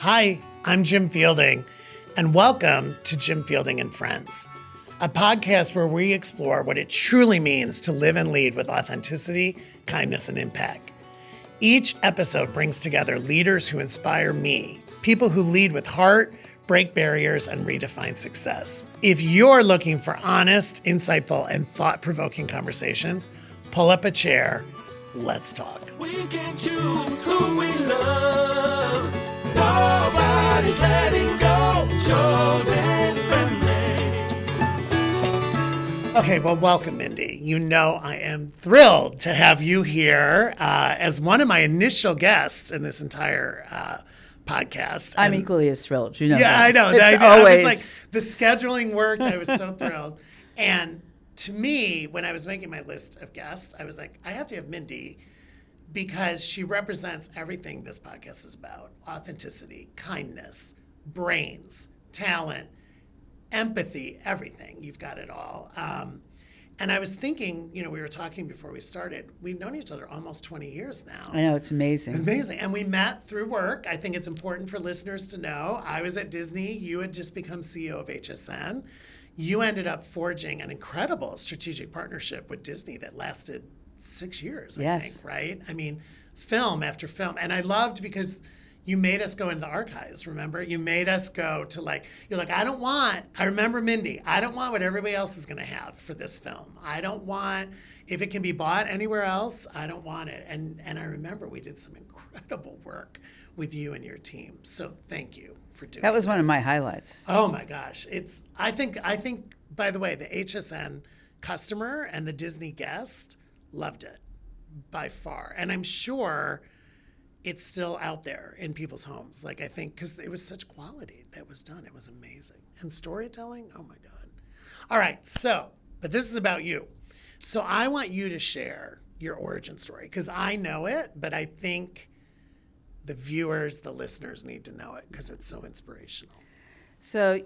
Hi, I'm Jim Fielding, and welcome to Jim Fielding and Friends, a podcast where we explore what it truly means to live and lead with authenticity, kindness, and impact. Each episode brings together leaders who inspire me, people who lead with heart, break barriers, and redefine success. If you're looking for honest, insightful, and thought-provoking conversations, pull up a chair. Let's talk. We can choose who we love. Nobody's letting go. Chosen family. Okay, well, welcome, Mindy. You know I am thrilled to have you here as one of my initial guests in this entire podcast. I'm equally as thrilled. You know yeah, that. I know. It's I always... was like, the scheduling worked. I was so thrilled. And to me, when I was making my list of guests, I was like, I have to have Mindy because she represents everything this podcast is about: authenticity, kindness, brains, talent, empathy, everything. You've got it all. And I was thinking, we were talking before we started, we've known each other almost 20 years now. I know, it's amazing. It's amazing. And we met through work. I think it's important for listeners to know. I was at Disney. You had just become CEO of HSN. You ended up forging an incredible strategic partnership with Disney that lasted 6 years, I Yes. think, right? I mean, film after film. And I loved because you made us go into the archives, remember? You made us go to you're like, I remember Mindy, I don't want what everybody else is going to have for this film. I don't want, if it can be bought anywhere else, I don't want it. And I remember we did some incredible work with you and your team. So thank you for doing That was one of this. my highlights. Oh my gosh. I think, by the way, the HSN customer and the Disney guest loved it by far. And I'm sure it's still out there in people's homes. I think, because it was such quality that was done. It was amazing. And storytelling, oh my God. All right, but this is about you. So I want you to share your origin story, because I know it, but I think the viewers, the listeners need to know it because it's so inspirational. So,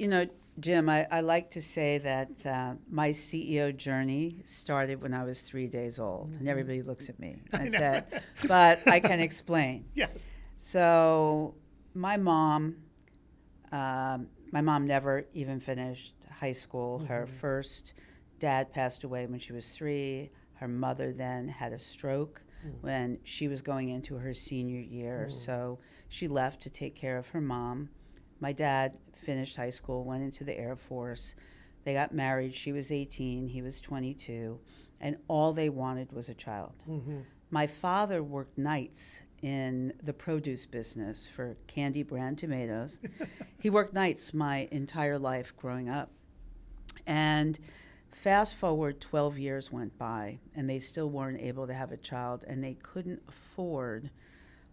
Jim, I like to say that my CEO journey started when I was 3 days old. And everybody looks at me and said, but I can explain. Yes. So my mom never even finished high school. Her first dad passed away when she was 3. Her mother then had a stroke when she was going into her senior year. So she left to take care of her mom. My dad finished high school, went into the Air Force. They got married. She was 18, he was 22, and all they wanted was a child. My father worked nights in the produce business for Candy Brand tomatoes. He worked nights my entire life growing up. And fast forward 12 years went by, and they still weren't able to have a child, and they couldn't afford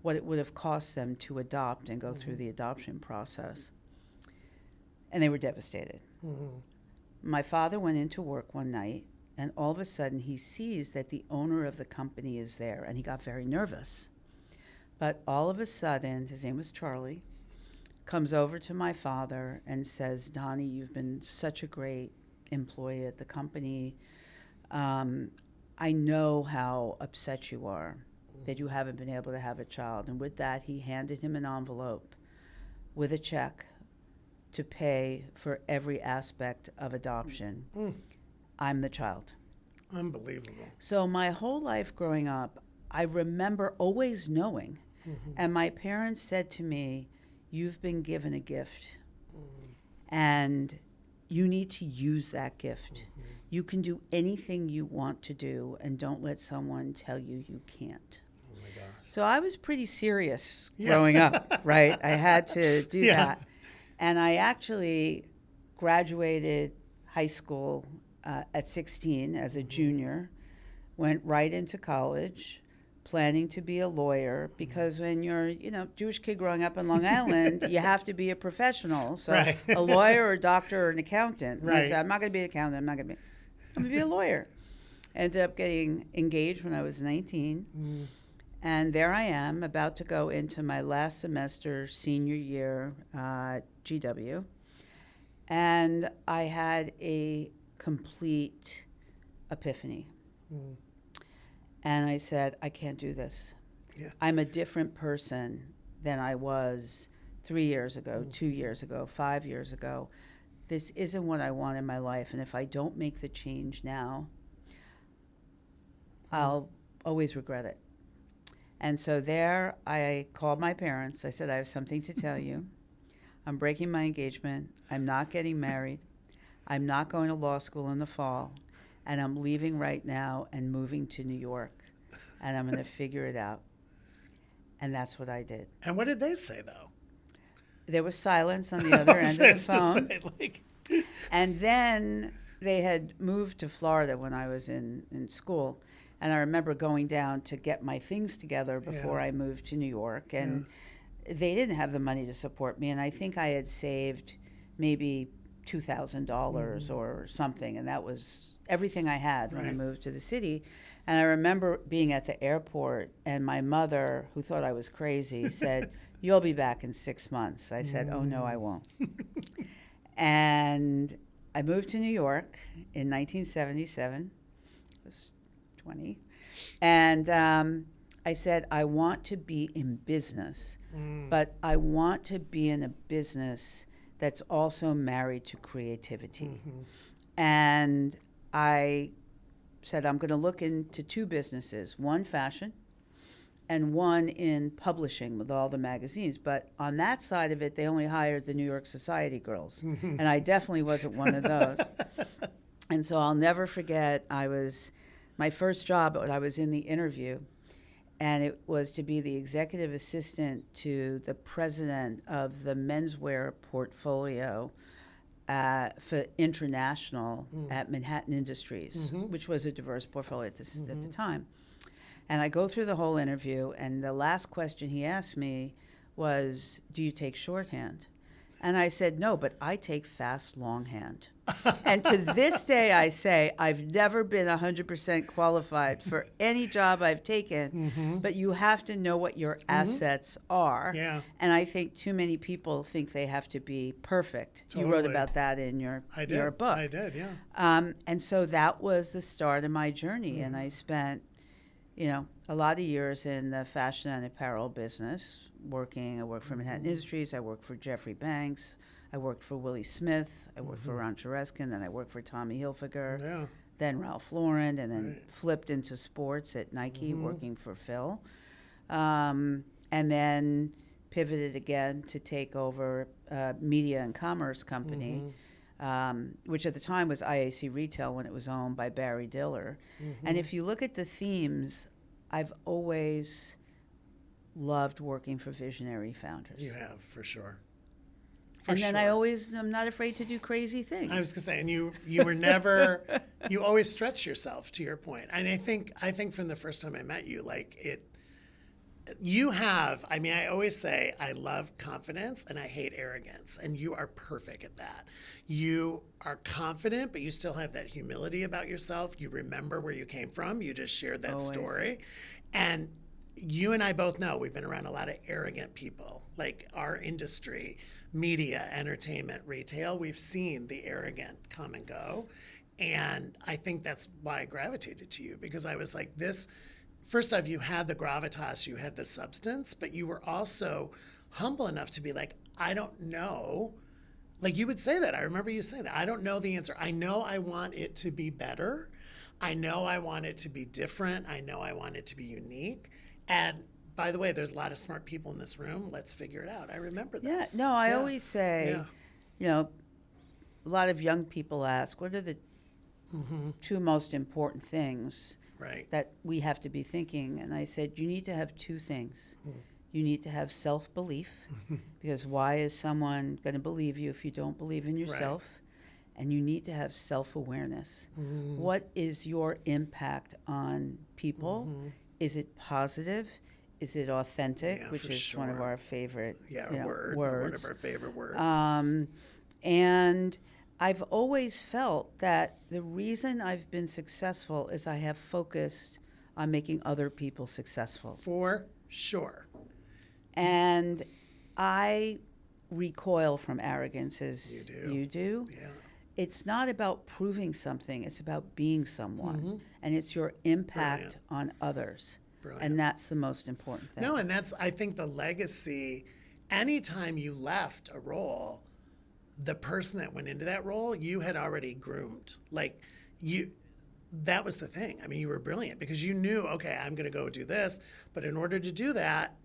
what it would have cost them to adopt and go through the adoption process. And they were devastated. My father went into work one night, and all of a sudden he sees that the owner of the company is there, and he got very nervous. But all of a sudden, his name was Charlie, comes over to my father and says, Donnie, you've been such a great employee at the company. I know how upset you are that you haven't been able to have a child. And with that, he handed him an envelope with a check to pay for every aspect of adoption. I'm the child. Unbelievable. So my whole life growing up, I remember always knowing, and my parents said to me, you've been given a gift, and you need to use that gift. You can do anything you want to do, and don't let someone tell you you can't. Oh my gosh. So I was pretty serious growing up, right? I had to do that. And I actually graduated high school at 16 as a junior, went right into college, planning to be a lawyer, because when you're, Jewish kid growing up in Long Island, you have to be a professional. So Right. a lawyer or a doctor or an accountant. And I Right. said, I'm not going to be an accountant. I'm going to be a lawyer. Ended up getting engaged when I was 19. And there I am, about to go into my last semester, senior year at GW. And I had a complete epiphany. And I said, I can't do this. Yeah. I'm a different person than I was 3 years ago, 2 years ago, 5 years ago. This isn't what I want in my life. And if I don't make the change now, I'll always regret it. And so there I called my parents. I said, I have something to tell you. I'm breaking my engagement. I'm not getting married. I'm not going to law school in the fall. And I'm leaving right now and moving to New York. And I'm going to figure it out. And that's what I did. And what did they say, though? There was silence on the other end of the phone. Like, And then they had moved to Florida when I was in school. And I remember going down to get my things together before I moved to New York. And they didn't have the money to support me. And I think I had saved maybe $2,000 or something. And that was everything I had when I moved to the city. And I remember being at the airport, and my mother, who thought I was crazy, said, "You'll be back in 6 months." I said, "Oh, no, I won't." And I moved to New York in 1977. I was 20. And I said, I want to be in business, but I want to be in a business that's also married to creativity. And I said, I'm going to look into 2 businesses, one fashion and one in publishing with all the magazines. But on that side of it, they only hired the New York Society girls. And I definitely wasn't one of those. And so I'll never forget, my first job, I was in the interview, and it was to be the executive assistant to the president of the menswear portfolio for international at Manhattan Industries, which was a diverse portfolio at the time. And I go through the whole interview, and the last question he asked me was, do you take shorthand? And I said, no, but I take fast longhand. And to this day, I say, I've never been 100% qualified for any job I've taken, but you have to know what your assets are. Yeah. And I think too many people think they have to be perfect. Totally. You wrote about that in your book. I did, yeah. And so that was the start of my journey. And I spent, a lot of years in the fashion and apparel business, I worked for Manhattan Industries, I worked for Jeffrey Banks, I worked for Willie Smith, I worked for Ron Chereskin, then I worked for Tommy Hilfiger, then Ralph Lauren, and then flipped into sports at Nike, working for Phil. And then pivoted again to take over media and commerce company, which at the time was IAC Retail when it was owned by Barry Diller. And if you look at the themes, I've always loved working for visionary founders. You have, for sure. And then I'm not afraid to do crazy things. I was going to say, and you were never, you always stretch yourself, to your point. And I think from the first time I met you, I always say I love confidence and I hate arrogance, and you are perfect at that. You are confident, but you still have that humility about yourself. You remember where you came from. You just shared that story. And you and I both know we've been around a lot of arrogant people, like our industry, media, entertainment, retail. We've seen the arrogant come and go. And I think that's why I gravitated to you, because I was like, first off, you had the gravitas, you had the substance, but you were also humble enough to be like, I don't know. Like you would say that. I remember you saying that. I don't know the answer. I know I want it to be better. I know I want it to be different. I know I want it to be unique. And by the way, there's a lot of smart people in this room. Let's figure it out. I remember this. Yeah, no, I always say, a lot of young people ask, what are the 2 most important things that we have to be thinking? And I said, you need to have 2 things. You need to have self-belief, because why is someone going to believe you if you don't believe in yourself? And you need to have self-awareness. What is your impact on people? Is it positive? Is it authentic? Which is one of our favorite words. One of our favorite words. And I've always felt that the reason I've been successful is I have focused on making other people successful. For sure. And I recoil from arrogance as you do. Yeah. It's not about proving something, it's about being someone. And it's your impact on others. And that's the most important thing. No, and that's, I think, the legacy anytime you left a role, the person that went into that role, you had already groomed. Like that was the thing. I mean, you were brilliant because you knew, okay, I'm going to go do this, but in order to do that,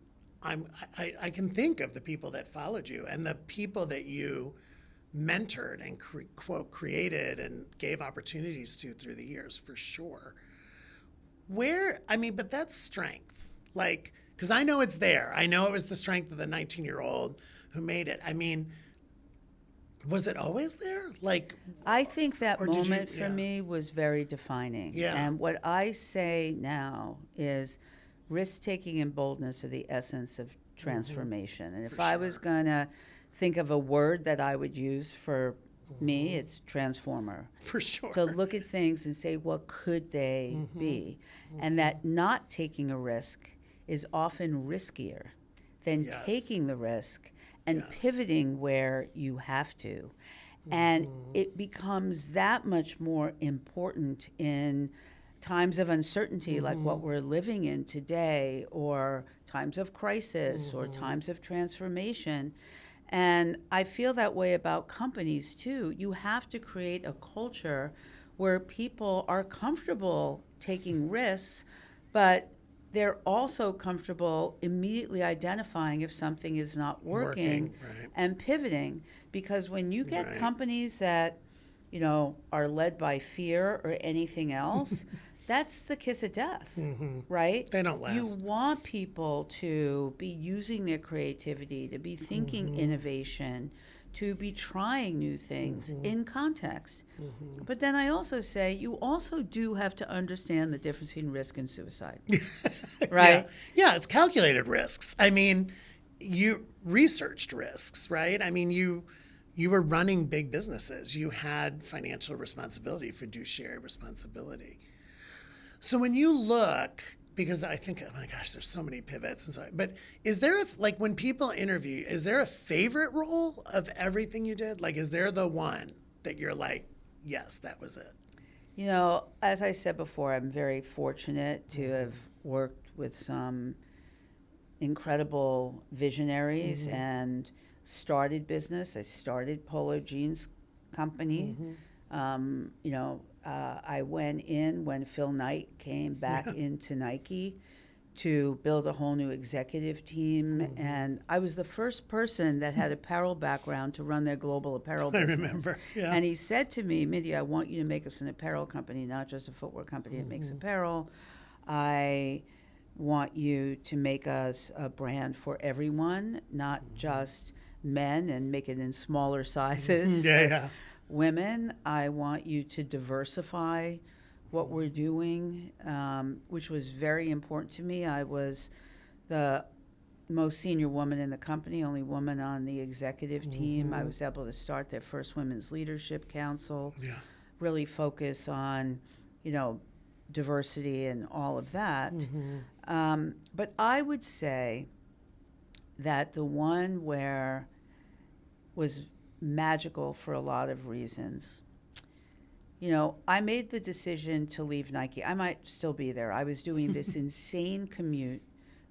I can think of the people that followed you and the people that you mentored and quote created and gave opportunities to through the years, for sure. But that's strength. Like, because I know it's there. I know it was the strength of the 19-year-old who made it. I mean, was it always there? Like, I think that or did you- moment for yeah. me was very defining. Yeah. And what I say now is risk-taking and boldness are the essence of transformation. And if For I was sure. going to think of a word that I would use for me, it's transformer. For sure. So look at things and say, what could they be? And that not taking a risk is often riskier than Yes. taking the risk and Yes. pivoting where you have to. And it becomes that much more important in times of uncertainty like what we're living in today, or times of crisis, or times of transformation. And I feel that way about companies too. You have to create a culture where people are comfortable taking risks, but they're also comfortable immediately identifying if something is not working, right. and pivoting. Because when you get Right. companies that, are led by fear or anything else, that's the kiss of death, right? They don't You last. want people to be using their creativity, to be thinking innovation, to be trying new things in context. But then I also say you also do have to understand the difference between risk and suicide, right? Yeah, it's calculated risks. I mean, you researched risks, right? I mean, you were running big businesses. You had financial responsibility, fiduciary responsibility. So when you look, because I think, oh my gosh, there's so many pivots and so on, but is there, when people interview, is there a favorite role of everything you did? Like, is there the one that you're like, yes, that was it? As I said before, I'm very fortunate to have worked with some incredible visionaries and started business. I started Polo Jeans Company. I went in when Phil Knight came back into Nike to build a whole new executive team. And I was the first person that had apparel background to run their global apparel I business. remember, yeah. And he said to me, Mindy, I want you to make us an apparel company, not just a footwear company that makes apparel. I want you to make us a brand for everyone, not just men, and make it in smaller sizes. Yeah. Women, I want you to diversify what we're doing, which was very important to me. I was the most senior woman in the company, only woman on the executive team. I was able to start their first Women's Leadership Council, really focus on, diversity and all of that. But I would say that the one where was magical for a lot of reasons. I made the decision to leave Nike. I might still be there. I was doing this insane commute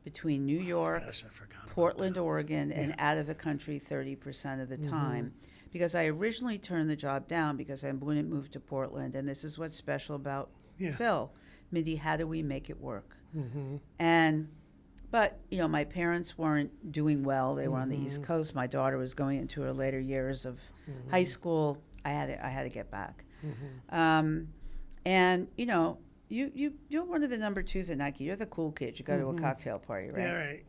between New York, Gosh, I forgot about Portland, Oregon, and out of the country 30% of the time. Because I originally turned the job down because I wouldn't move to Portland. And this is what's special about Phil. Mindy, how do we make it work? But my parents weren't doing well. They were on the East Coast. My daughter was going into her later years of high school. I had to get back. And you're one of the number twos at Nike. You're the cool kid. You go to a cocktail party, right? Yeah, right.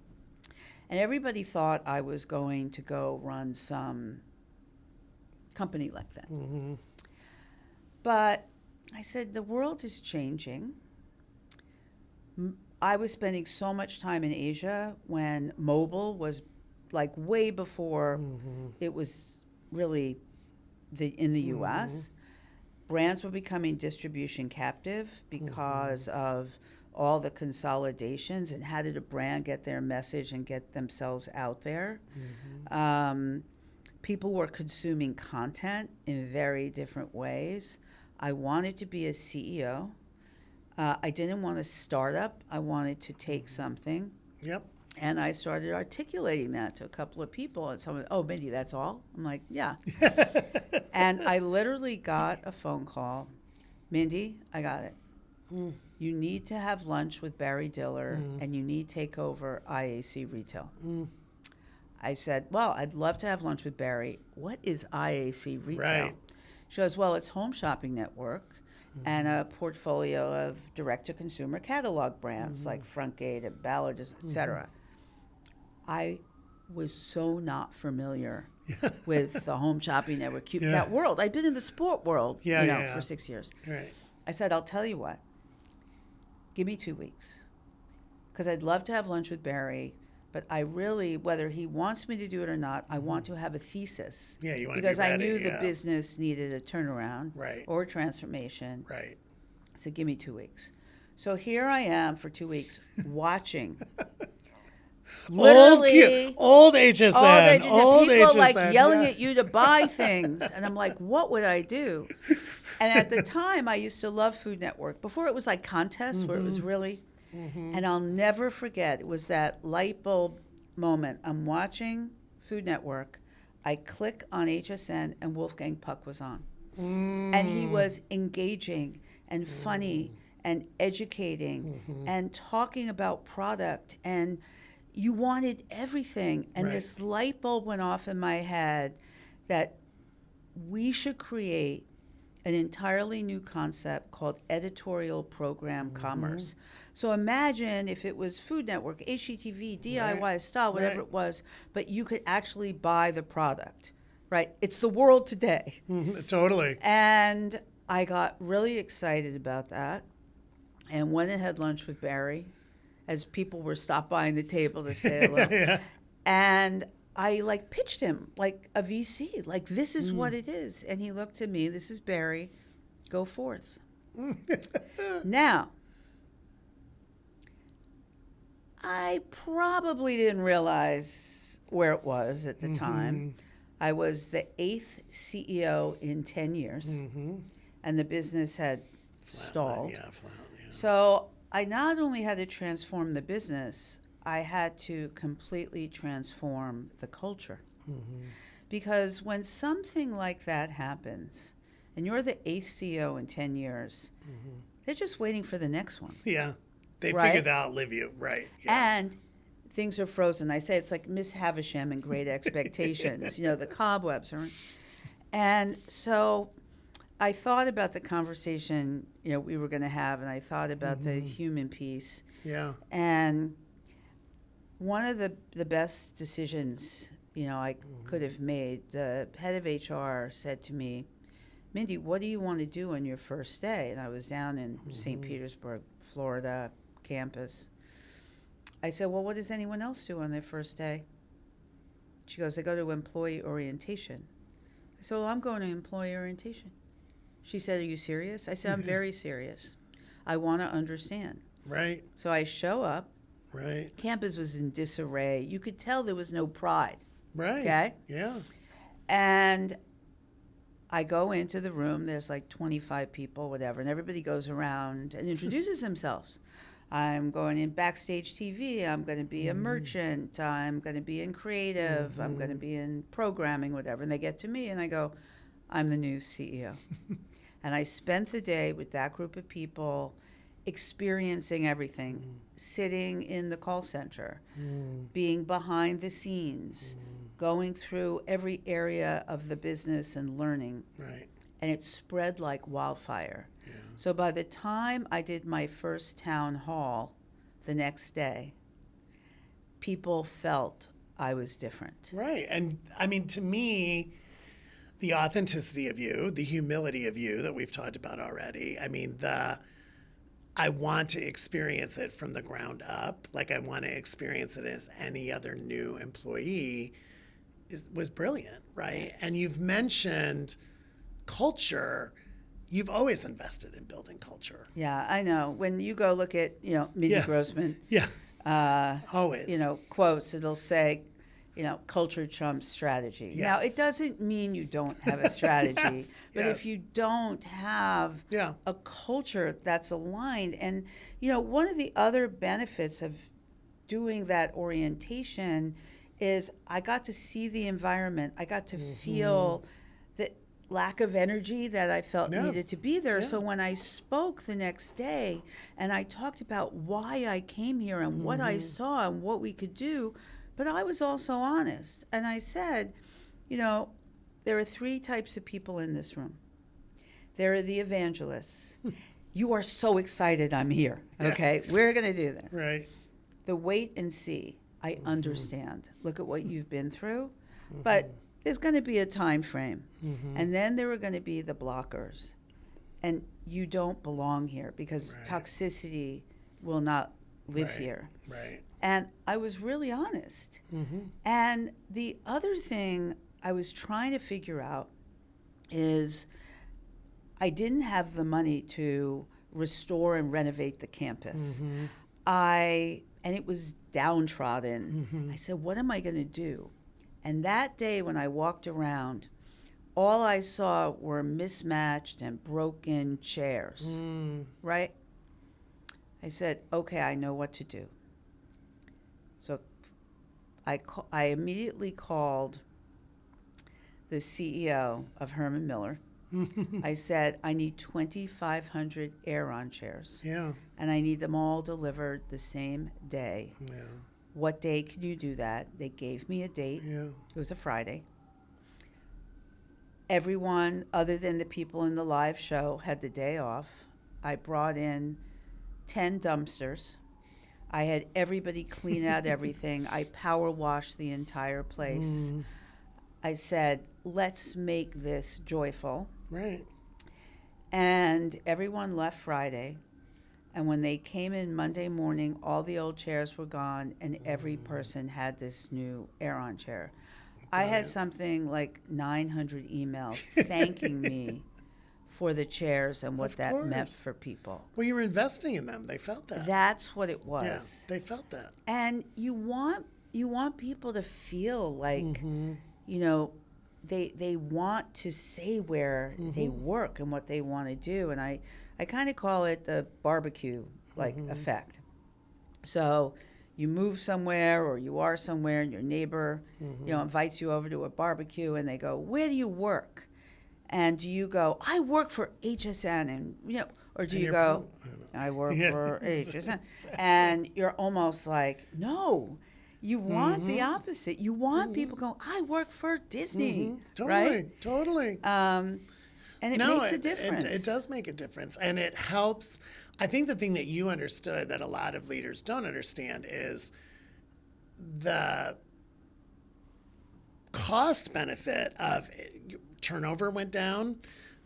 And everybody thought I was going to go run some company like that. But I said, the world is changing. I was spending so much time in Asia when mobile was like way before it was really in the U.S. Brands were becoming distribution captive because of all the consolidations, and how did a brand get their message and get themselves out there? People were consuming content in very different ways. I wanted to be a CEO. I didn't want a startup. I wanted to take something. Yep. And I started articulating that to a couple of people. And someone, oh, Mindy, that's all? I'm like, yeah. And I literally got a phone call. Mindy, I got it. You need to have lunch with Barry Diller, and you need to take over IAC Retail. I said, well, I'd love to have lunch with Barry. What is IAC Retail? Right. She goes, well, it's Home Shopping Network and a portfolio of direct-to-consumer catalog brands like Frontgate and Ballard, et cetera. I was so not familiar with the Home Shopping Network, that world. I'd been in the sport world for 6 years. Right. I said, I'll tell you what. Give me 2 weeks. Because I'd love to have lunch with Barry, but I really, whether he wants me to do it or not, I want to have a thesis. Yeah, you want to be because ready. I knew the business needed a turnaround or a transformation. Right. So give me 2 weeks. So here I am for 2 weeks watching. Literally, old HSN. Old people HSN, like yelling at you to buy things. And I'm like, what would I do? And at the time, I used to love Food Network. Before it was like contests where it was really, and I'll never forget, it was that light bulb moment. I'm watching Food Network. I click on HSN and Wolfgang Puck was on. And he was engaging and funny and educating and talking about product. And you wanted everything. And this light bulb went off in my head that we should create an entirely new concept called editorial program commerce. So imagine if it was Food Network, HGTV, DIY style, whatever it was, but you could actually buy the product, right? It's the world today. Totally. And I got really excited about that and went and had lunch with Barry as people were stopped by the table to say hello. And I like pitched him like a VC, like this is what it is. And he looked at me, this is Barry, go forth. Now, I probably didn't realize where it was at the time. I was the 8th CEO in 10 years, and the business had stalled. So I not only had to transform the business, I had to completely transform the culture. Because when something like that happens, and you're the 8th CEO in 10 years, they're just waiting for the next one. Yeah. They figured to outlive you. Right. Yeah. And things are frozen. I say it's like Miss Havisham in Great Expectations. The cobwebs are. And so I thought about the conversation, we were going to have, and I thought about the human piece. Yeah. And one of the best decisions, I could have made, the head of HR said to me, Mindy, what do you want to do on your first day? And I was down in St. Petersburg, Florida campus. I said, well, what does anyone else do on their first day? She goes, they go to employee orientation. I said, well, I'm going to employee orientation. She said, are you serious? I said, I'm very serious. I want to understand. Right. So I show up. Right. Campus was in disarray. You could tell there was no pride. Right. Okay? Yeah. And I go into the room. There's like 25 people, whatever, and everybody goes around and introduces themselves. I'm going in backstage TV. I'm going to be a merchant. I'm going to be in creative. I'm going to be in programming, whatever. And they get to me and I go, I'm the new CEO. And I spent the day with that group of people experiencing everything, sitting in the call center, being behind the scenes, going through every area of the business and learning. Right. And it spread like wildfire. Yeah. So by the time I did my first town hall the next day, people felt I was different. Right. And I mean, to me, the authenticity of you, the humility of you that we've talked about already, I mean, I want to experience it from the ground up, like I want to experience it as any other new employee, was brilliant, right? And you've mentioned culture. You've always invested in building culture. Yeah, I know. When you go look at, Mindy Grossman, always. Quotes, it'll say, culture trumps strategy. Yes. Now, it doesn't mean you don't have a strategy, but yes. if you don't have a culture that's aligned, and, one of the other benefits of doing that orientation is I got to see the environment. I got to feel the lack of energy that I felt needed to be there. So when I spoke the next day and I talked about why I came here and what I saw and what we could do, but I was also honest. And I said, there are 3 types of people in this room. There are the evangelists. You are so excited I'm here. Okay, we're going to do this. Right. The wait and see. I understand. Look at what you've been through. But there's going to be a time frame. And then there are going to be the blockers. And you don't belong here because toxicity will not live here. Right. And I was really honest. And the other thing I was trying to figure out is I didn't have the money to restore and renovate the campus. And it was downtrodden. I said, what am I going to do? And that day when I walked around, all I saw were mismatched and broken chairs, right? I said, okay, I know what to do. So I immediately called the CEO of Herman Miller. I said, I need 2,500 Aeron chairs. Yeah. And I need them all delivered the same day. Yeah. What day can you do that? They gave me a date. Yeah. It was a Friday. Everyone other than the people in the live show had the day off. I brought in 10 dumpsters. I had everybody clean out everything. I power washed the entire place. I said, let's make this joyful. Right. And everyone left Friday. And when they came in Monday morning, all the old chairs were gone, and every person had this new Aeron chair. I had something like 900 emails thanking me for the chairs and what that meant for people. Well, you were investing in them. They felt that. That's what it was. Yeah, they felt that. And you want people to feel like, they want to say where they work and what they want to do. And I kind of call it the barbecue effect. So you move somewhere or you are somewhere and your neighbor, invites you over to a barbecue and they go, where do you work? And do you go, I work for HSN and, or do you go, I work for HSN? And you're almost like, no. You want the opposite. You want people going, I work for Disney, right? Totally. And it makes a difference. It does make a difference. And it helps. I think the thing that you understood that a lot of leaders don't understand is the cost benefit of turnover went down,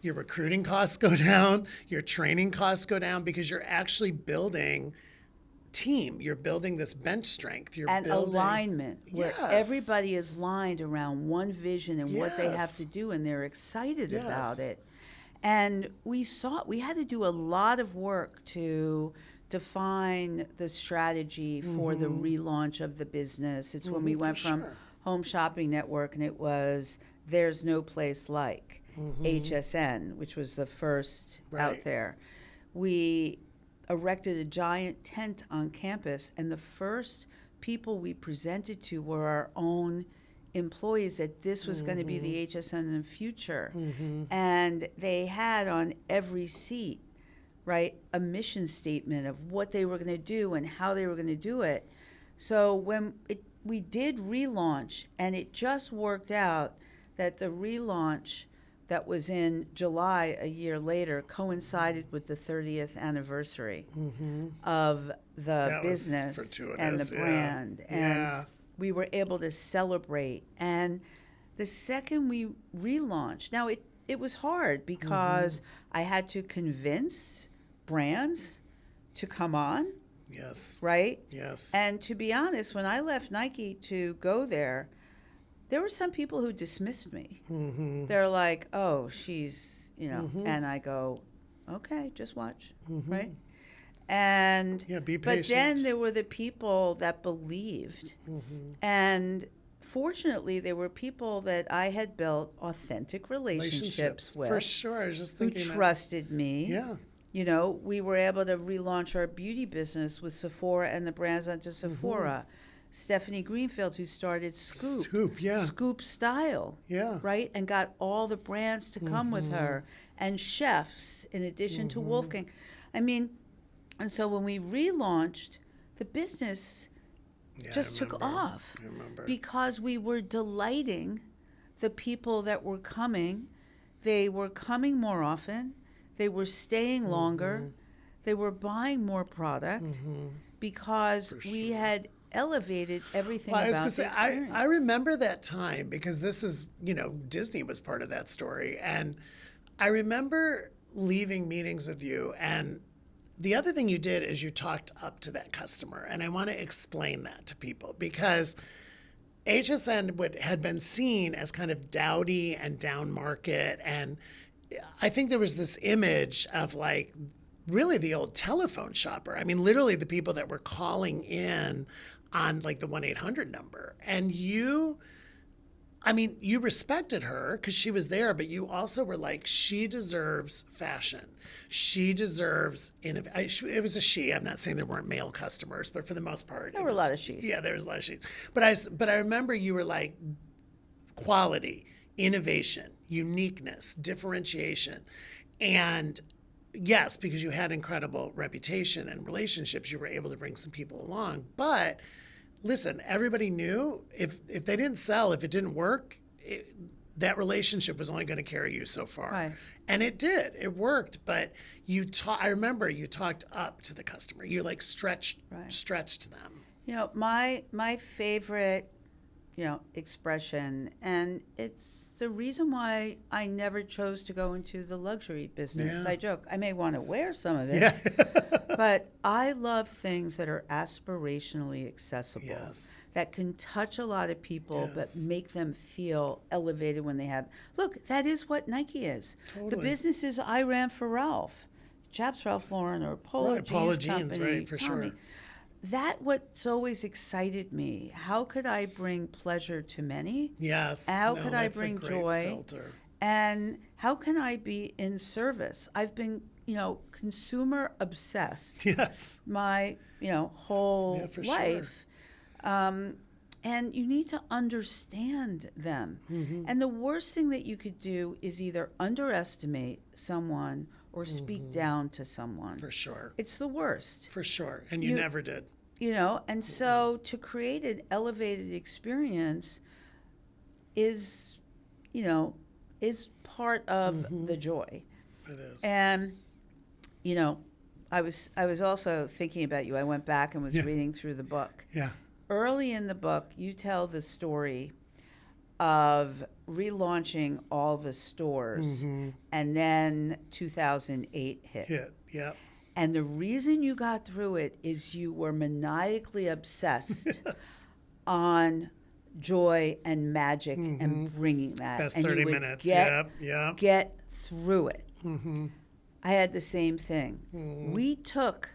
your recruiting costs go down, your training costs go down because you're actually building team. You're building this bench strength. You're and building alignment, where everybody is lined around one vision and what they have to do, and they're excited about it. And we had to do a lot of work to define the strategy for the relaunch of the business. It's when we went from Home Shopping Network, and it was There's No Place Like HSN, which was the first out there. We erected a giant tent on campus, and the first people we presented to were our own employees that this was going to be the HSN in the future. And they had on every seat, a mission statement of what they were going to do and how they were going to do it. So when we did relaunch, and it just worked out that the relaunch that was in July a year later coincided with the 30th anniversary of the business and the brand. And we were able to celebrate. And the second we relaunched, now it was hard because I had to convince brands to come on. Yes. Right? Yes. And to be honest, when I left Nike to go there were some people who dismissed me. They're like, oh, she's, and I go, okay, just watch, right? And be patient. But then there were the people that believed. And fortunately, there were people that I had built authentic relationships with. For sure. I was just thinking who trusted me. Yeah. You know, we were able to relaunch our beauty business with Sephora and the brands under Sephora. Stephanie Greenfield, who started Scoop. Scoop, yeah. Scoop Style. Yeah. Right? And got all the brands to come with her. And chefs, in addition to Wolfgang. I mean, and so when we relaunched, the business just took off. I remember. Because we were delighting the people that were coming. They were coming more often. They were staying longer. They were buying more product because we had elevated everything Well, I was about gonna say, the experience. I remember that time because this is, you know, Disney was part of that story. And I remember leaving meetings with you, and the other thing you did is you talked up to that customer. And I want to explain that to people because HSN had been seen as kind of dowdy and down market. And I think there was this image of like really the old telephone shopper. I mean, literally the people that were calling in on like the 1-800 number. And you respected her because she was there, but you also were like, she deserves fashion. She deserves innovation. It was a she. I'm not saying there weren't male customers, but for the most part, There were a lot of she's. Yeah, there was a lot of she's. But I remember you were like, quality, innovation, uniqueness, differentiation. And yes, because you had incredible reputation and relationships, you were able to bring some people along. But listen, everybody knew if they didn't sell, if it didn't work, that relationship was only going to carry you so far. Right. And it did. It worked. But I remember you talked up to the customer. You like stretched them. You know, my favorite, you know, expression, and it's the reason why I never chose to go into the luxury business. Yeah. I joke, I may want to wear some of it, Yeah. but I love things that are aspirationally accessible, Yes. that can touch a lot of people, Yes. but make them feel elevated when they have. Look, that is what Nike is. The Totally. businesses I ran for Ralph, Chaps Ralph Lauren or Polo Right, Jeans Polo Jeans, Company, right, for Tommy. sure. That what's always excited me. How could I bring pleasure to many? Yes. How No, could I that's a bring great joy? filter. And how can I be in service? I've been, you know, consumer obsessed Yes. my, you know, whole Yeah, for sure. life. And you need to understand them. Mm-hmm. And the worst thing that you could do is either underestimate someone or speak down to someone. For sure. It's the worst. For sure. And you You- never did. You know, and so to create an elevated experience is, you know, is part of the joy. It is. And, you know, I was also thinking about you. I went back and was Yeah. reading through the book. Yeah. Early in the book, you tell the story of relaunching all the stores, and then 2008 hit. Yep. And the reason you got through it is you were maniacally obsessed Yes. on joy and magic and bringing that. Best and 30 you would minutes. Get, Yep. get through it. I had the same thing. We took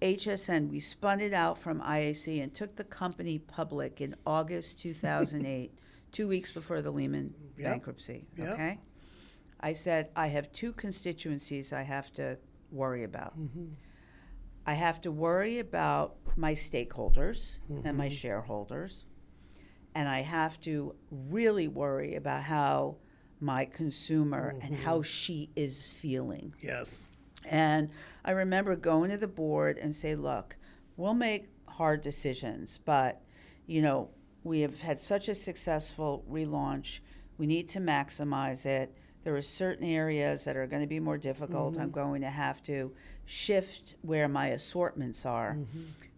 HSN, we spun it out from IAC and took the company public in August 2008, 2 weeks before the Lehman Yep. bankruptcy, Yep. okay? I said, I have two constituencies I have to worry about. I have to worry about my stakeholders and my shareholders, and I have to really worry about how my consumer and how she is feeling. Yes. And I remember going to the board and say, look, we'll make hard decisions, but, you know, we have had such a successful relaunch. We need to maximize it. There are certain areas that are going to be more difficult. I'm going to have to shift where my assortments are.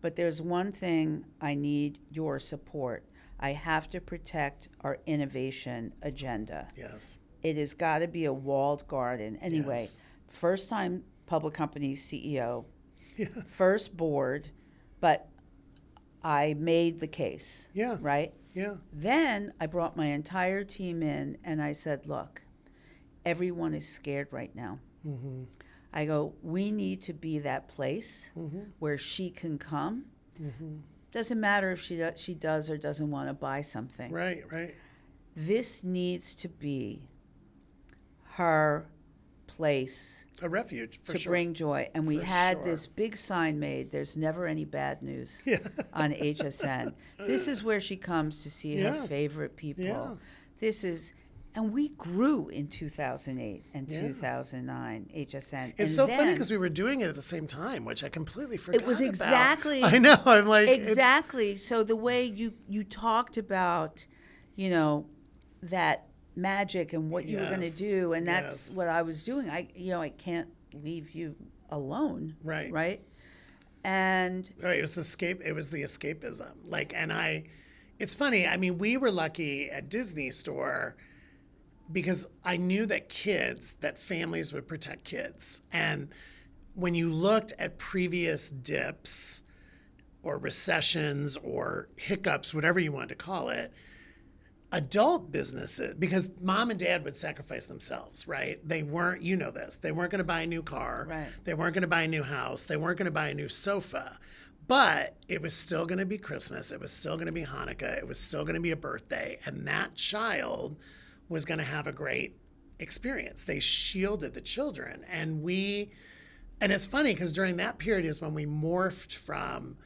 But there's one thing I need your support. I have to protect our innovation agenda. Yes. It has got to be a walled garden. Anyway, Yes. first time public company CEO, Yeah. first board, but I made the case. Yeah. Right? Yeah. Then I brought my entire team in and I said, look, everyone is scared right now. I go, we need to be that place where she can come. Doesn't matter if she does or doesn't want to buy something. Right. Right. This needs to be her place A refuge, for to sure. bring joy. And we For had sure. this big sign made, there's never any bad news Yeah. on HSN. This is where she comes to see Yeah. her favorite people. Yeah. This is, and we grew in 2008 and Yeah. 2009, HSN. It's And so funny then- because we were doing it at the same time, which I completely forgot It was about. exactly. I know. I'm like Exactly. So the way you talked about, that magic and what you were going to Yes. do, and that's Yes. what I was doing. I can't leave you alone. Right. Right. And Right, it was the escapism. It's funny. I mean, we were lucky at Disney Store because I knew that families would protect kids. And when you looked at previous dips or recessions or hiccups, whatever you wanted to call it, adult businesses, because mom and dad would sacrifice themselves, right? They weren't, they weren't going to buy a new car. Right. They weren't going to buy a new house. They weren't going to buy a new sofa. But it was still going to be Christmas. It was still going to be Hanukkah. It was still going to be a birthday. And that child was going to have a great experience. They shielded the children. And it's funny because during that period is when we morphed from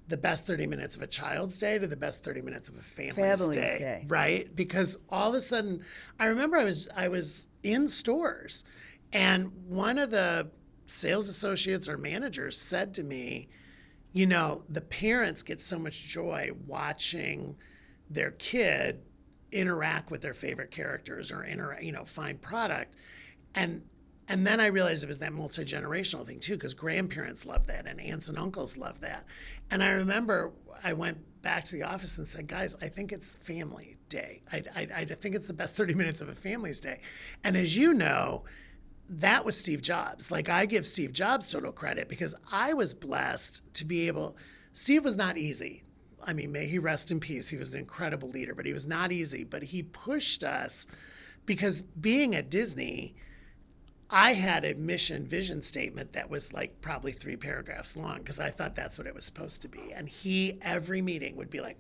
the best 30 minutes of a child's day to the best 30 minutes of a family's day. Right? Because all of a sudden, I remember I was in stores and one of the sales associates or managers said to me, the parents get so much joy watching their kid interact with their favorite characters or find product. And then I realized it was that multi-generational thing too, because grandparents love that and aunts and uncles love that. And I remember I went back to the office and said, guys, I think it's family day. I think it's the best 30 minutes of a family's day. And as you know, that was Steve Jobs. I give Steve Jobs total credit because I was blessed to be able. Steve was not easy. I mean, may he rest in peace. He was an incredible leader, but he was not easy. But he pushed us because being at Disney, I had a mission vision statement that was probably 3 paragraphs long because I thought that's what it was supposed to be. And every meeting would be like,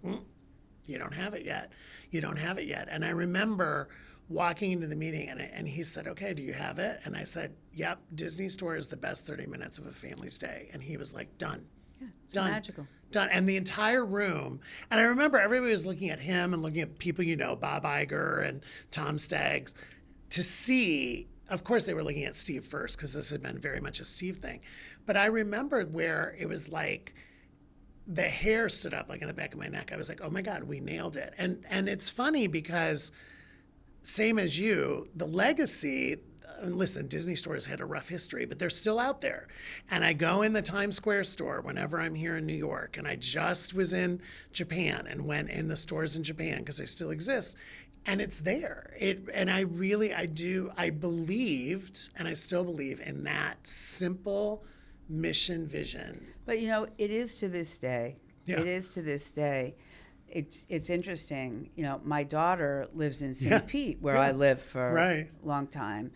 you don't have it yet. You don't have it yet. And I remember walking into the meeting and he said, okay, do you have it? And I said, yep, Disney Store is the best 30 minutes of a family's day. And he was like, done. yeah, it's Done. magical. Done. And the entire room, and I remember everybody was looking at him and looking at people, Bob Iger and Tom Staggs, to see, of course they were looking at Steve first because this had been very much a Steve thing. But I remember where it was the hair stood up in the back of my neck. I was like, oh my God, we nailed it. And it's funny because same as you, the legacy, and listen, Disney stores had a rough history, but they're still out there. And I go in the Times Square store whenever I'm here in New York, and I just was in Japan and went in the stores in Japan because they still exist, and it's there. I believed, and I still believe in that simple mission vision. But it is to this day. Yeah. It is to this day. It's interesting. My daughter lives in St. Pete, where I lived for a long time.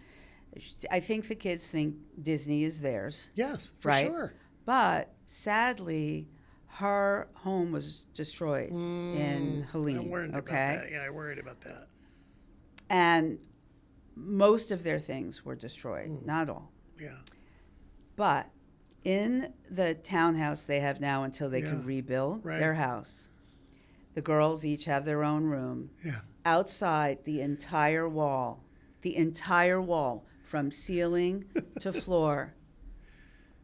I think the kids think Disney is theirs. Yes, for right? sure. But sadly, her home was destroyed in Helene. I worried about that. Yeah, I worried about that. And most of their things were destroyed, not all. Yeah. But in the townhouse they have now until they can rebuild their house, the girls each have their own room. Yeah. Outside, the entire wall, from ceiling to floor,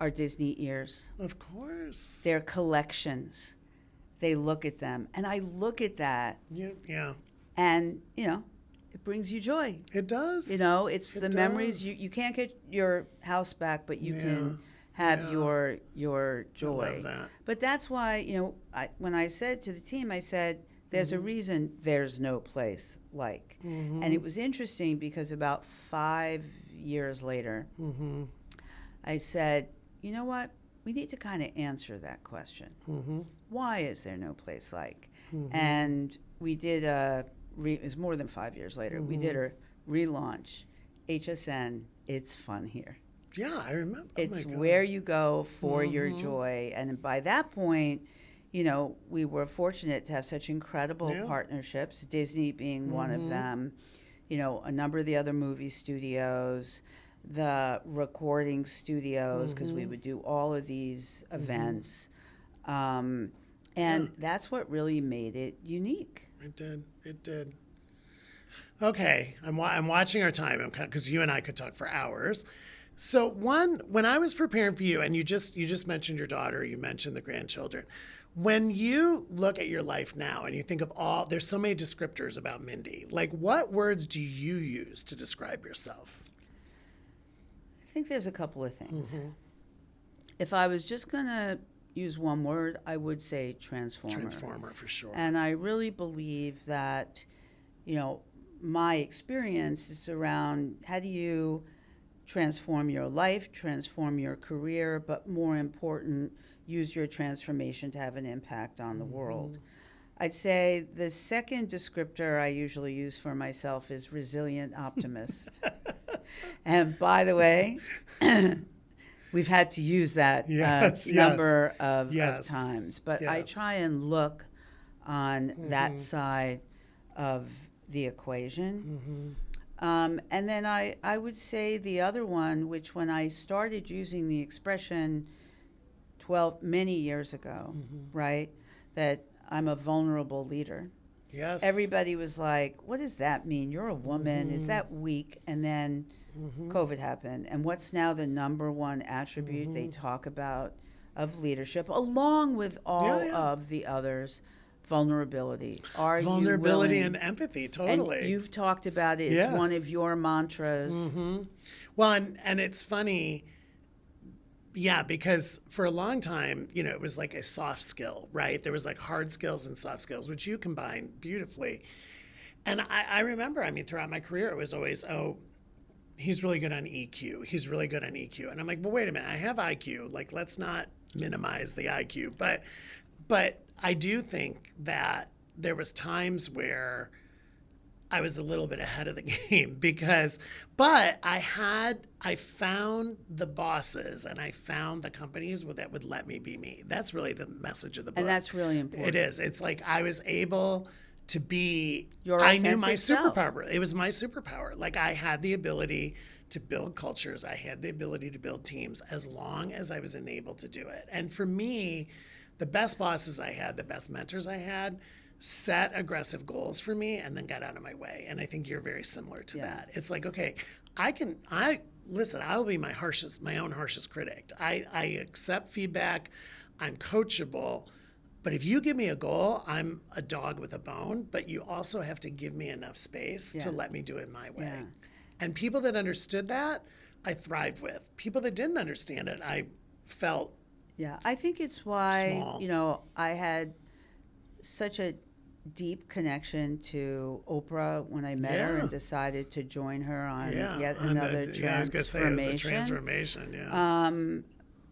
are Disney ears. Of course. They're collections. They look at them. And I look at that, Yeah. and, it brings you joy. It does. It's It the memories. does. You can't get your house back, but you can have your joy. I love that. But that's why, when I said to the team, I said, there's a reason there's no place like. And it was interesting because about 5 years later, I said, you know what? We need to kind of answer that question. Why is there no place like? And we did it was more than 5 years later. We did a relaunch, HSN, It's Fun Here. Yeah, I remember. It's where you go for your joy. And by that point, we were fortunate to have such incredible partnerships, Disney being one of them, a number of the other movie studios, the recording studios, because we would do all of these events. And that's what really made it unique. It did. It did. Okay, I'm watching our time because you and I could talk for hours. So when I was preparing for you, and you just mentioned your daughter, you mentioned the grandchildren. When you look at your life now and you think of there's so many descriptors about Mindy. Like, what words do you use to describe yourself? I think there's a couple of things. If I was just going to use one word, I would say transformer. Transformer, for sure. And I really believe that, my experience is around how do you transform your life, transform your career, but more important, use your transformation to have an impact on the world. I'd say the second descriptor I usually use for myself is resilient optimist. And by the way, we've had to use that number of times. But I try and look on that side of the equation. And then I would say the other one, which when I started using the expression many years ago, right, that I'm a vulnerable leader. Yes. Everybody was like, what does that mean? You're a woman. Is that weak? And then COVID happened. And what's now the number one attribute they talk about of leadership, along with all of the others? Vulnerability. Vulnerability and empathy, totally. And you've talked about it. It's one of your mantras. Well, and it's funny, because for a long time, it was like a soft skill, right? There was like hard skills and soft skills, which you combine beautifully. And I remember, throughout my career, it was always, he's really good on EQ. He's really good on EQ. And I'm like, well, wait a minute, I have IQ. Like, let's not minimize the IQ. But I do think that there was times where I was a little bit ahead of the game but I found the bosses and I found the companies that would let me be me. That's really the message of the book. And that's really important. It is. It's like I was able to be, I knew my self. superpower. It was my superpower. Like, I had the ability to build cultures. I had the ability to build teams as long as I was enabled to do it. And for me, the best bosses I had, the best mentors I had, set aggressive goals for me and then got out of my way. And I think you're very similar to that. It's like, okay, I'll be my own harshest critic. I accept feedback. I'm coachable. But if you give me a goal, I'm a dog with a bone, but you also have to give me enough space to let me do it my way. Yeah. And people that understood that, I thrived with. People that didn't understand it, I felt I think it's why, small. I had such a deep connection to Oprah when I met her and decided to join her on yet another transformation. I was going to say it was a transformation,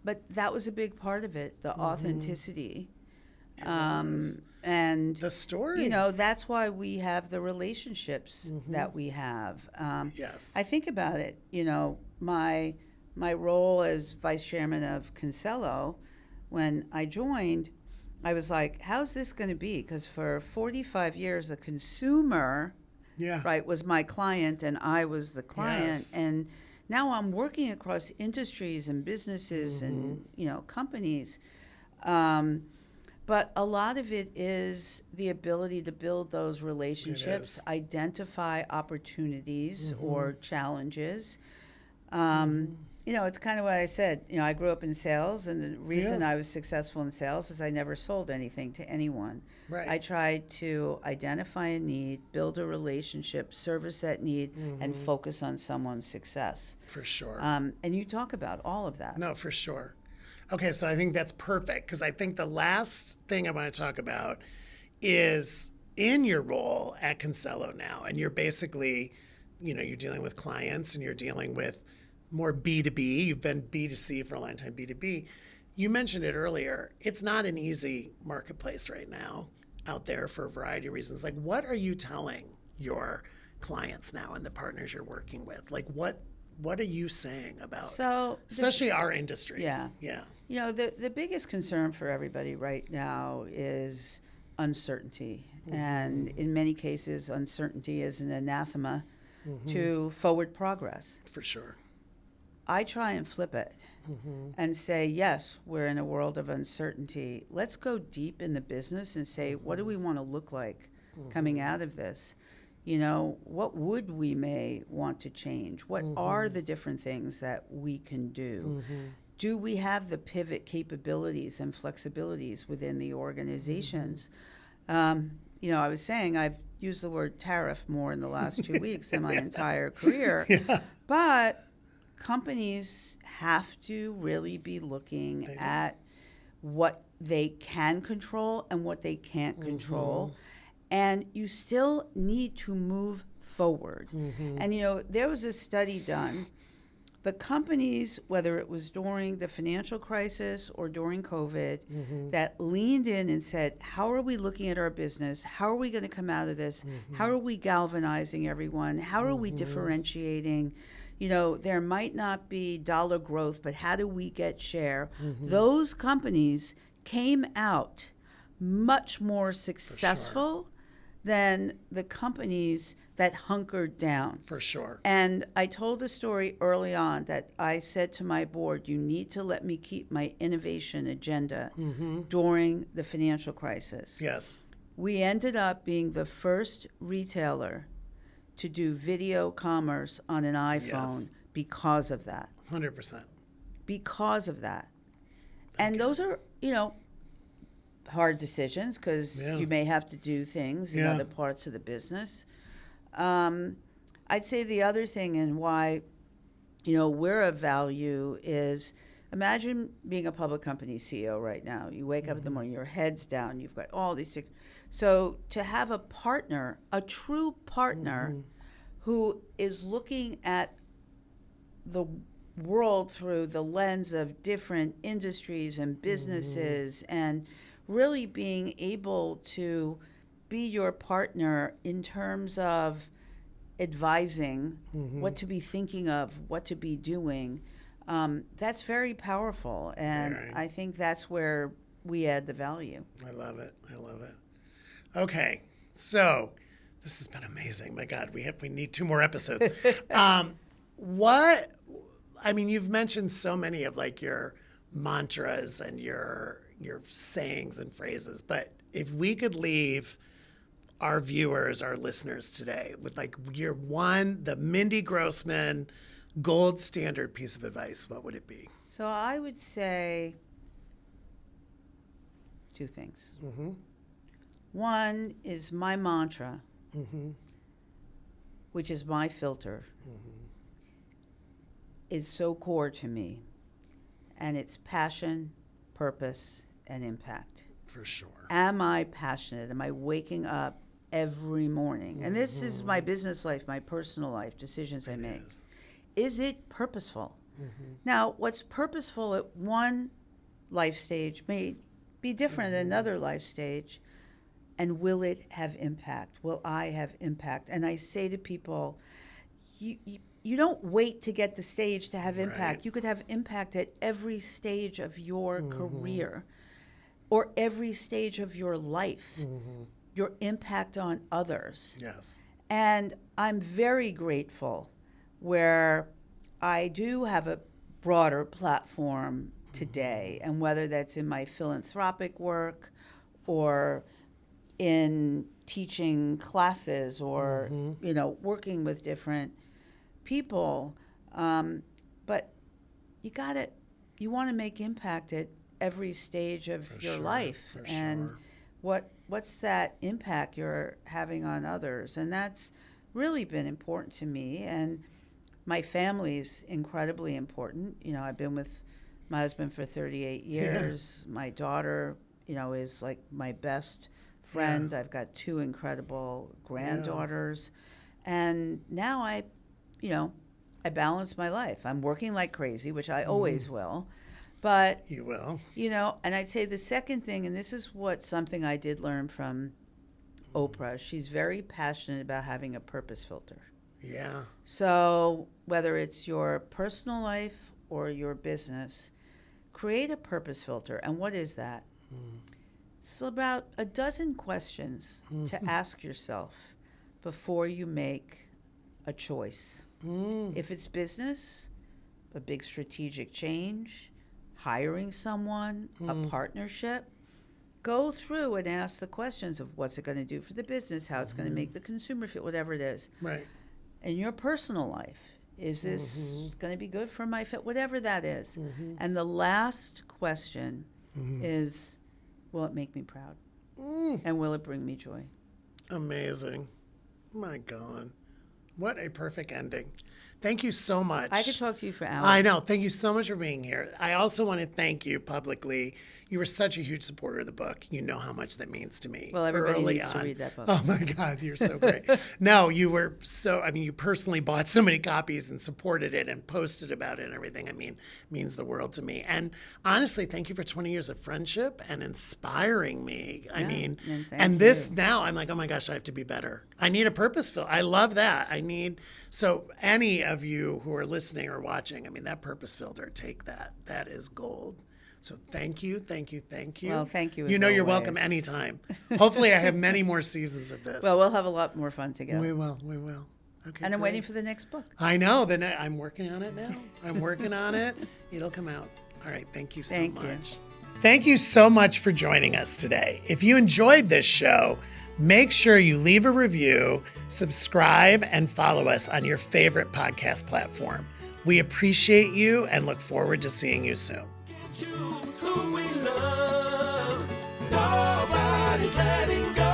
But that was a big part of it, the authenticity. And the story. That's why we have the relationships that we have. I think about it, my role as vice chairman of Consello, when I joined, I was like, how's this going to be? Because for 45 years, the consumer was my client and I was the client. Yes. And now I'm working across industries and businesses and, companies. But a lot of it is the ability to build those relationships, identify opportunities or challenges. It's kind of what I said. I grew up in sales, and the reason I was successful in sales is I never sold anything to anyone. Right. I tried to identify a need, build a relationship, service that need, and focus on someone's success. For sure. And you talk about all of that. No, for sure. Okay, so I think that's perfect, because I think the last thing I want to talk about is in your role at Consello now, and you're basically, you're dealing with clients and you're dealing with more B2B. You've been B2C for a long time, B2B. You mentioned it earlier. It's not an easy marketplace right now out there for a variety of reasons. Like, what are you telling your clients now and the partners you're working with? Like, what are you saying about, especially our industries? Yeah. The biggest concern for everybody right now is uncertainty. And in many cases, uncertainty is an anathema to forward progress. For sure. I try and flip it and say, yes, we're in a world of uncertainty. Let's go deep in the business and say, what do we want to look like coming out of this? You know, what would we may want to change? What are the different things that we can do? Do we have the pivot capabilities and flexibilities within the organizations? You know, I was saying I've used the word tariff more in the last 2 weeks than my entire career. But companies have to really be looking at what they can control and what they can't control. And you still need to move forward. And, you know, there was a study done. The companies, whether it was during the financial crisis or during COVID, that leaned in and said, how are we looking at our business? How are we going to come out of this? How are we galvanizing everyone? How are we differentiating? You know, there might not be dollar growth, but how do we get share? Those companies came out much more successful than the companies that hunkered down. For sure. And I told a story early on that I said to my board, you need to let me keep my innovation agenda during the financial crisis. Yes. We ended up being the first retailer to do video commerce on an iPhone because of that. 100%. Because of that. And those are, you know, hard decisions because you may have to do things in other parts of the business. I'd say the other thing and why, you know, we're of value is imagine being a public company CEO right now. You wake up in the morning, your head's down, you've got all these things. So to have a partner, a true partner who is looking at the world through the lens of different industries and businesses and really being able to be your partner in terms of advising what to be thinking of, what to be doing, that's very powerful. And I think that's where we add the value. I love it. I love it. Okay. So this has been amazing. My God, we need 2 more episodes. You've mentioned so many of like your mantras and your sayings and phrases, but if we could leave our viewers, our listeners today with like the Mindy Grossman gold standard piece of advice, what would it be? So I would say 2 things. One is my mantra, which is my filter, is so core to me, and it's passion, purpose, and impact. For sure. Am I passionate? Am I waking up every morning? And this is my business life, my personal life, decisions I make. Is it purposeful? Now, what's purposeful at one life stage may be different at another life stage. And will it have impact? Will I have impact? And I say to people, you don't wait to get the stage to have impact. You could have impact at every stage of your career or every stage of your life, your impact on others. Yes. And I'm very grateful where I do have a broader platform today, and whether that's in my philanthropic work or in teaching classes or, you know, working with different people. But you want to make impact at every stage of your life. And what's that impact you're having on others? And that's really been important to me. And my family's incredibly important. You know, I've been with my husband for 38 years. My daughter, you know, is like my best friend. I've got 2 incredible granddaughters. And now I balance my life. I'm working like crazy, which I always will. But you will. You know, and I'd say the second thing, and this is something I did learn from Oprah, she's very passionate about having a purpose filter. Yeah. So whether it's your personal life or your business, create a purpose filter. And what is that? It's about a dozen questions to ask yourself before you make a choice. If it's business, a big strategic change, hiring someone, a partnership, go through and ask the questions of what's it going to do for the business, how it's going to make the consumer feel, whatever it is. Right. In your personal life, is this going to be good for my fit, whatever that is. And the last question is, will it make me proud? And will it bring me joy? Amazing. My God. What a perfect ending. Thank you so much. I could talk to you for hours. I know. Thank you so much for being here. I also want to thank you publicly. You were such a huge supporter of the book. You know how much that means to me. Well, everybody early needs on. to read that book. Oh my God, you're so great. No, you were so, I mean, you personally bought so many copies and supported it and posted about it and everything. I mean, it means the world to me. And honestly, thank you for 20 years of friendship and inspiring me. I mean, and this you. now, I'm like, oh my gosh, I have to be better. I need a purpose fill. I love that. So any of you who are listening or watching, I mean, that purpose filter, take that. That is gold. So thank you, thank you, thank you. Well, thank you You as know you're always. welcome anytime. Hopefully I have many more seasons of this. Well, we'll have a lot more fun together. We will. Okay, And I'm great. waiting for the next book. I know. I'm working on it now. I'm working on it. It'll come out. All right. Thank you so Thank much. you. Thank you so much for joining us today. If you enjoyed this show, make sure you leave a review, subscribe, and follow us on your favorite podcast platform. We appreciate you and look forward to seeing you soon. Choose who we love. Nobody's letting go.